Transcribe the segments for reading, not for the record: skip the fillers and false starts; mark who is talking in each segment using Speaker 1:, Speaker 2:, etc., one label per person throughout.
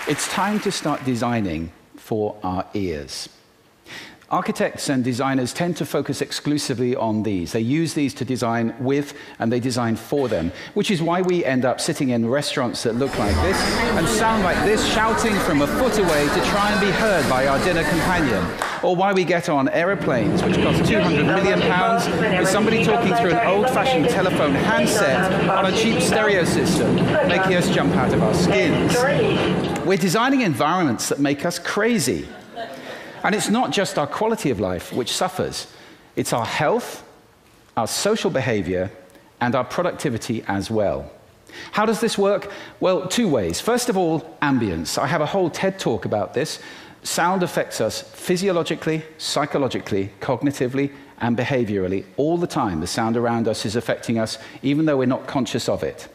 Speaker 1: It's time to start designing for our ears. Architects and designers tend to focus exclusively on these. They use these to design with, and they design for them, which is why we end up sitting in restaurants that look like this and sound like this, shouting from a foot away to try and be heard by our dinner companion. Or why we get on aeroplanes, which cost £200 million, with somebody talking through an old-fashioned telephone handset on a cheap stereo system, making us jump out of our skins. We're designing environments that make us crazy. And it's not just our quality of life which suffers. It's our health, our social behavior, and our productivity as well. How does this work? Well, two ways. First of all, ambience. I have a whole TED talk about this. Sound affects us physiologically, psychologically, cognitively, and behaviorally all the time. The sound around us is affecting us, even though we're not conscious of it.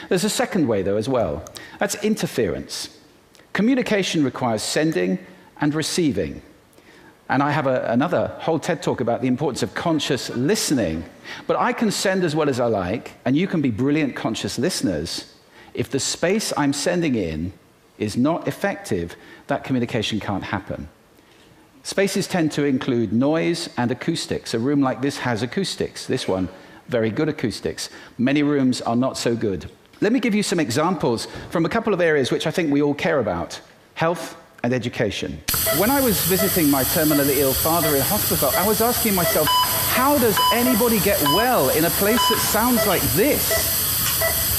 Speaker 1: There's a second way, though, as well. That's interference. Communication requires sending and receiving. And I have another whole TED talk about the importance of conscious listening. But I can send as well as I like, and you can be brilliant conscious listeners. If the space I'm sending in is not effective, that communication can't happen. Spaces tend to include noise and acoustics. A room like this has acoustics. This one, very good acoustics. Many rooms are not so good. Let me give you some examples from a couple of areas which I think we all care about: health and education. When I was visiting my terminally ill father in hospital, I was asking myself, how does anybody get well in a place that sounds like this?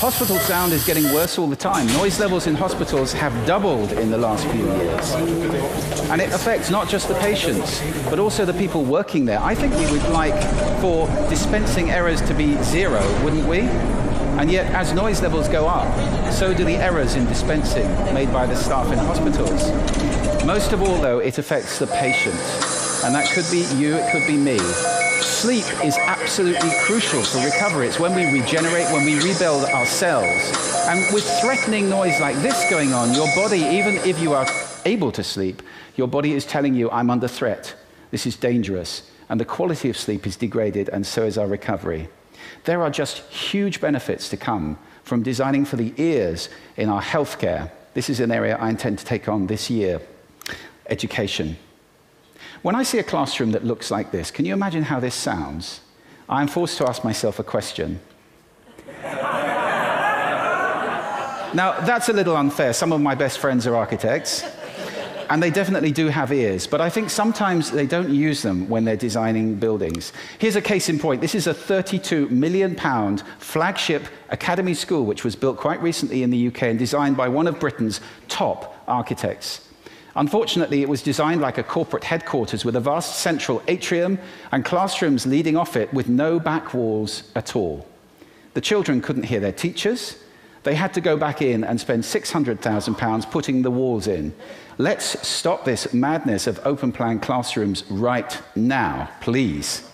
Speaker 1: Hospital sound is getting worse all the time. Noise levels in hospitals have doubled in the last few years. And it affects not just the patients, but also the people working there. I think we would like for dispensing errors to be zero, wouldn't we? And yet, as noise levels go up, so do the errors in dispensing made by the staff in hospitals. Most of all, though, it affects the patient. And that could be you, it could be me. Sleep is absolutely crucial for recovery. It's when we regenerate, when we rebuild our cells. And with threatening noise like this going on, your body, even if you are able to sleep, your body is telling you, I'm under threat. This is dangerous. And the quality of sleep is degraded, and so is our recovery. There are just huge benefits to come from designing for the ears in our healthcare. This is an area I intend to take on this year. Education. When I see a classroom that looks like this, can you imagine how this sounds? I'm forced to ask myself a question. Now, that's a little unfair. Some of my best friends are architects, and they definitely do have ears, but I think sometimes they don't use them when they're designing buildings. Here's a case in point. This is a £32 million flagship academy school, which was built quite recently in the UK and designed by one of Britain's top architects. Unfortunately, it was designed like a corporate headquarters with a vast central atrium and classrooms leading off it with no back walls at all. The children couldn't hear their teachers. They had to go back in and spend £600,000 putting the walls in. Let's stop this madness of open-plan classrooms right now, please.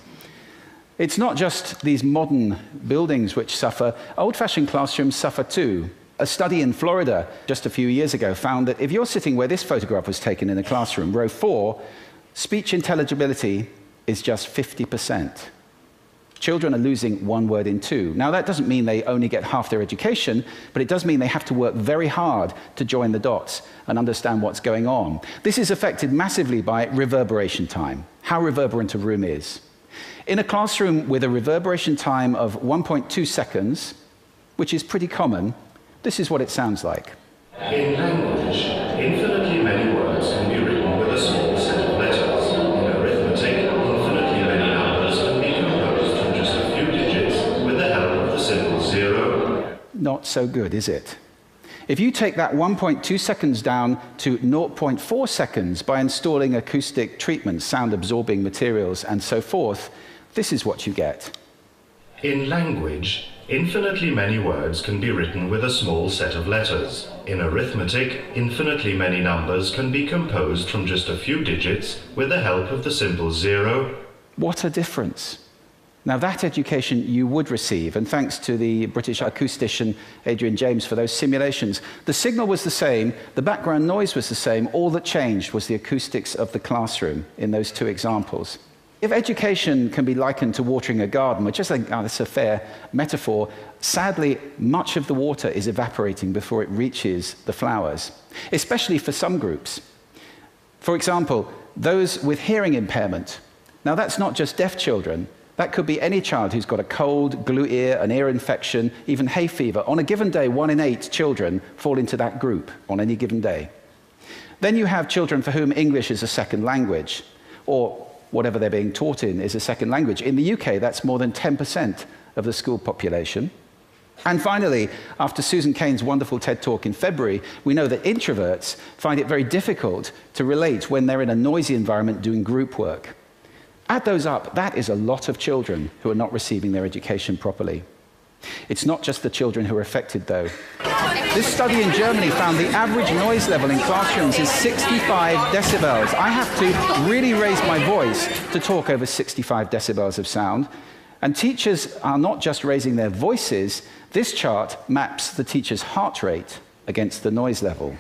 Speaker 1: It's not just these modern buildings which suffer. Old-fashioned classrooms suffer too. A study in Florida just a few years ago found that if you're sitting where this photograph was taken in a classroom, row 4, speech intelligibility is just 50%. Children are losing one word in 2. Now, that doesn't mean they only get half their education, but it does mean they have to work very hard to join the dots and understand what's going on. This is affected massively by reverberation time, how reverberant a room is. In a classroom with a reverberation time of 1.2 seconds, which is pretty common, this is what it sounds like.
Speaker 2: In language, infinitely many words can be written with a small set of letters. In arithmetic, infinitely many numbers can be composed from just a few digits with the help of the simple zero.
Speaker 1: Not so good, is it? If you take that 1.2 seconds down to 0.4 seconds by installing acoustic treatments, sound-absorbing materials, and so forth, this is what you get.
Speaker 2: In language, infinitely many words can be written with a small set of letters. In arithmetic, infinitely many numbers can be composed from just a few digits with the help of the simple zero.
Speaker 1: What a difference. Now, that education you would receive, and thanks to the British acoustician Adrian James for those simulations. The signal was the same, the background noise was the same, all that changed was the acoustics of the classroom in those two examples. If education can be likened to watering a garden, which I think that's a fair metaphor, sadly, much of the water is evaporating before it reaches the flowers, especially for some groups. For example, those with hearing impairment. Now, that's not just deaf children. That could be any child who's got a cold, glue ear, an ear infection, even hay fever. On a given day, 1 in 8 children fall into that group on any given day. Then you have children for whom English is a second language, or whatever they're being taught in is a second language. In the UK, that's more than 10% of the school population. And finally, after Susan Cain's wonderful TED Talk in February, we know that introverts find it very difficult to relate when they're in a noisy environment doing group work. Add those up, that is a lot of children who are not receiving their education properly. It's not just the children who are affected, though. This study in Germany found the average noise level in classrooms is 65 decibels. I have to really raise my voice to talk over 65 decibels of sound. And teachers are not just raising their voices. This chart maps the teacher's heart rate against the noise level.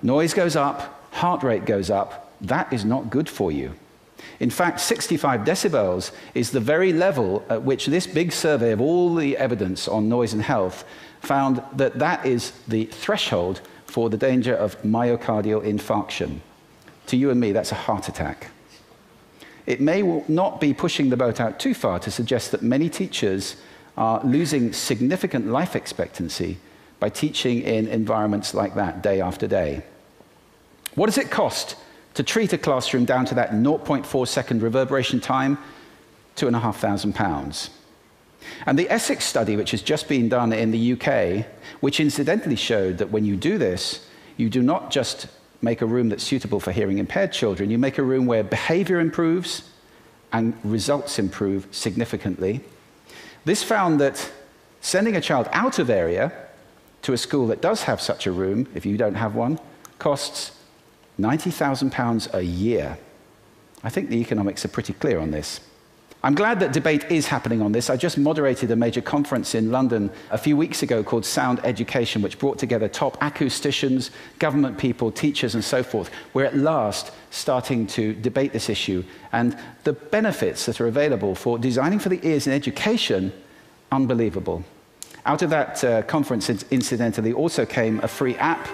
Speaker 1: Noise goes up, heart rate goes up. That is not good for you. In fact, 65 decibels is the very level at which this big survey of all the evidence on noise and health found that that is the threshold for the danger of myocardial infarction. To you and me, that's a heart attack. It may not be pushing the boat out too far to suggest that many teachers are losing significant life expectancy by teaching in environments like that day after day. What does it cost to treat a classroom down to that 0.4-second reverberation time? £2,500. And the Essex study, which has just been done in the UK, which incidentally showed that when you do this, you do not just make a room that's suitable for hearing-impaired children, you make a room where behavior improves and results improve significantly. This found that sending a child out of area to a school that does have such a room, if you don't have one, costs £90,000 a year. I think the economics are pretty clear on this. I'm glad that debate is happening on this. I just moderated a major conference in London a few weeks ago called Sound Education, which brought together top acousticians, government people, teachers, and so forth. We're at last starting to debate this issue, and the benefits that are available for designing for the ears in education, unbelievable. Out of that conference, incidentally, also came a free app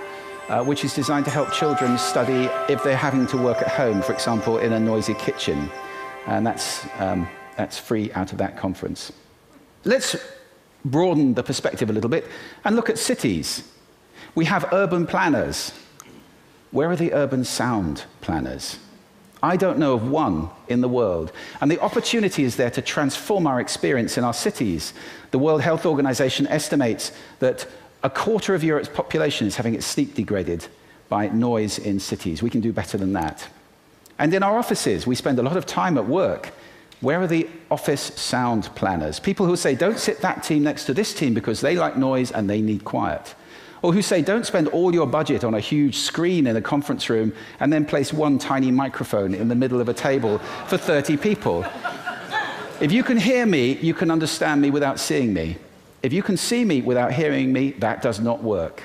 Speaker 1: which is designed to help children study if they're having to work at home, for example, in a noisy kitchen. And that's free out of that conference. Let's broaden the perspective a little bit and look at cities. We have urban planners. Where are the urban sound planners? I don't know of one in the world. And the opportunity is there to transform our experience in our cities. The World Health Organization estimates that 1/4 of Europe's population is having its sleep degraded by noise in cities. We can do better than that. And in our offices, we spend a lot of time at work. Where are the office sound planners? People who say, don't sit that team next to this team because they like noise and they need quiet. Or who say, don't spend all your budget on a huge screen in a conference room and then place one tiny microphone in the middle of a table for 30 people. If you can hear me, you can understand me without seeing me. If you can see me without hearing me, that does not work.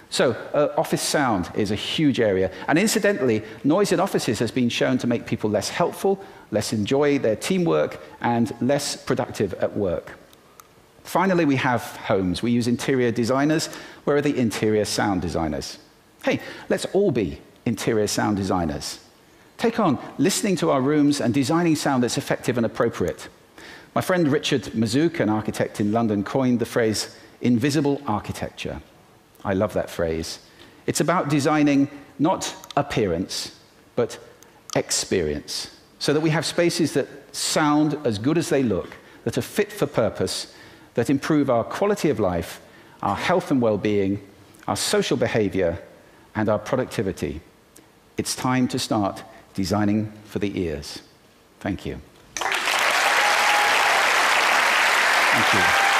Speaker 1: So office sound is a huge area. And incidentally, noise in offices has been shown to make people less helpful, less enjoy their teamwork, and less productive at work. Finally, we have homes. We use interior designers. Where are the interior sound designers? Hey, let's all be interior sound designers. Take on listening to our rooms and designing sound that's effective and appropriate. My friend Richard Mazouk, an architect in London, coined the phrase invisible architecture. I love that phrase. It's about designing not appearance, but experience, so that we have spaces that sound as good as they look, that are fit for purpose, that improve our quality of life, our health and well-being, our social behavior, and our productivity. It's time to start designing for the ears. Thank you. Thank you.